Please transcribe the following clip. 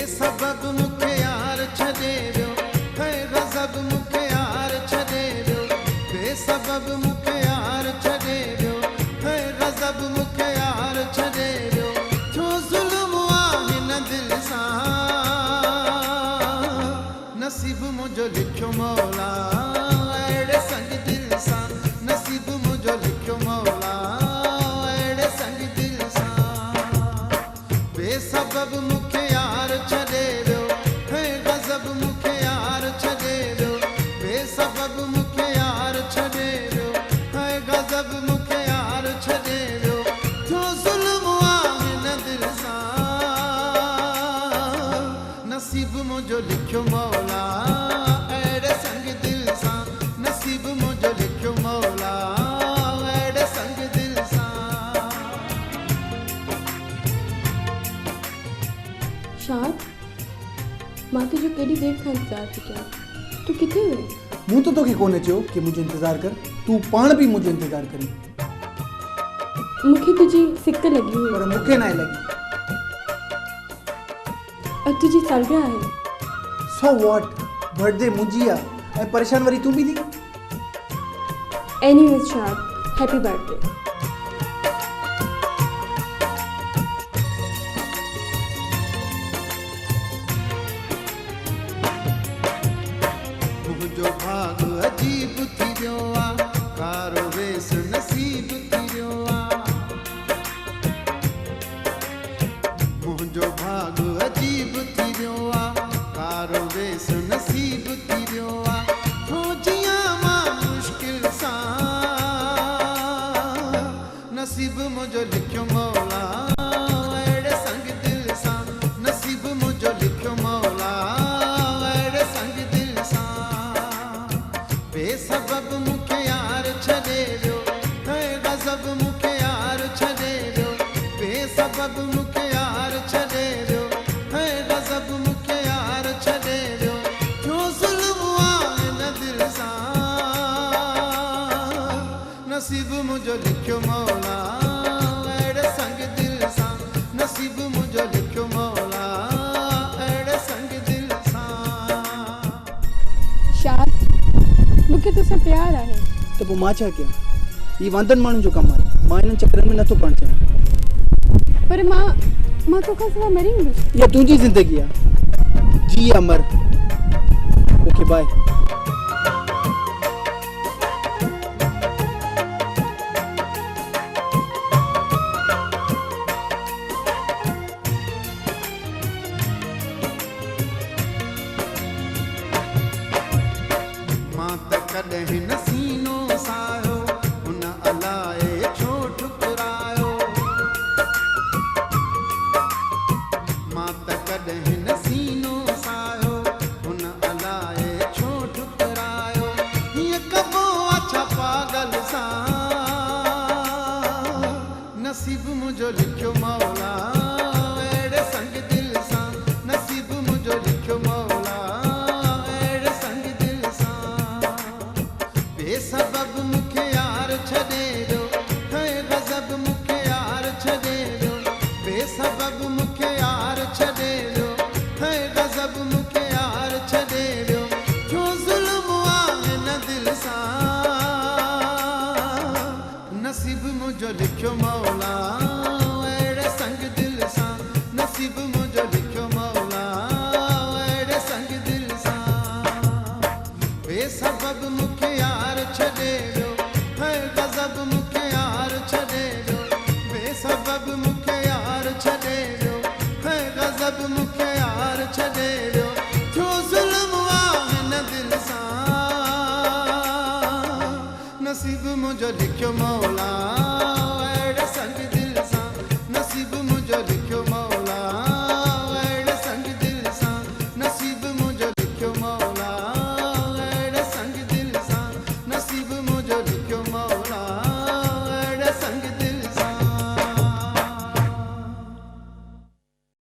बेसबब मुखे यार छॾे वियो है गज़ब मुखे यार छॾे वियो बेसबब मुखे यार छॾे वियो है गज़ब मुखे यार छॾे वियो छो ज़ुल्म आहे हिन दिलि सां नसीब मुंहिंजो लिखियो मौला अहिड़े संग दिलि सां नसीब मुंहिंजो लिखियो मौला अहिड़े संग दिलि सां बेसबब मुखे यार छॾे वियो है गज़ब मुखे यार छॾे वियो बेसबब मुखे यार छॾे वियो है गज़ब मुखे यार छॾे वियो जो ज़ुल्म आहे हिन दिलि सां नसीब मुंहिंजो लिखियो मौला अहिड़े संग दिलि सां नसीब मुंहिंजो लिखियो मौला अहिड़े संग दिलि सां शाद मां तुझो केॾी देर खां इंतज़ार थी कयां तूं किथे हुई मूं तो तोखे कोन्हे चयो कि मुंहिंजो इंतज़ारु कर तूं पाण बि मुंहिंजो इंतज़ारु करी मूंखे तुंहिंजी सिक लॻी हुई पर मूंखे नाहे लॻी अॼु तुंहिंजी सालगिरह आहे सो वॉट बर्थडे मुंहिंजी आहे ऐं परेशान वरी तूं बि थी एनीवेज शाद हैप्पी बर्थडे मुंहिंजो भाग अजीब थी वियो आहे कारो वेस नसीब थी वियो आहे मुंहिंजो भाग अजीब थी वियो आहे कारो वेस नसीब थी वियो आहे हो जियां मां मुश्किल सां नसीब मुंहिंजो लिखियो मौला अहिड़े संग दिलि सां नसीब मुंहिंजो लिखियो मौला अहिड़े संग दिलि सां बेसबब मुखे यार छॾे वियो है गज़ब मुखे यार छॾे वियो बेसबब मुखे यार छॾे वियो है गज़ब मुखे यार छॾे वियो जो ज़ुल्म आहे हिन दिलि सां नसीब मुंहिंजो लिखियो मौला अहिड़े संग दिलि सां नसीब मुंहिंजो लिखियो मौला अहिड़े संग दिलि सां शाद मूंखे तोसां प्यार आहे त पोइ मां छा कयां ही वांदनि माण्हुनि जो कमु आहे मां हिननि चकरनि में नथो पढ़णु चाहियां पर मां तोखां सवाइ मरी वेंदुसि इहा तुंहिंजी ज़िंदगी आहे जी या मर ओके बाय मां त कॾहिं न सीनो सायो हुन अलाए छो ठुकरायो मां त कॾहिं न सीनो सायो हुन अलाए छो ठुकरायो हीअं कबो अच्छा पागल सां नसीब मुंहिंजो लिखियो मौला अहिड़े संग दिलि सां नसीब मुंहिंजो लिखियो मौला अहिड़े संग दिलि सां बेसबब मुखे यार छॾे वियो है गज़ब मुखे यार छॾे वियो बेसबब मुखे यार छॾे वियो है गज़ब मुखे यार छॾे वियो जो ज़ुल्म आहे हिन दिलि सां नसीब मुंहिंजो लिखियो मौला अहिड़े संग दिलि सां नसीब मुंहिंजो लिखियो मौला अहिड़े संग दिलि सां बेसबब मुखे यार छॾे वियो है गज़ब मुखे यार छॾे वियो बेसबब मुखे यार छॾे वियो है गज़ब मुखे यार छॾे वियो जो ज़ुल्म आहे हिन दिलि सां नसीब मुंहिंजो लिखियो मौला अहिड़े संग दिलि सां नसीब मुंहिंजो लिखियो मौला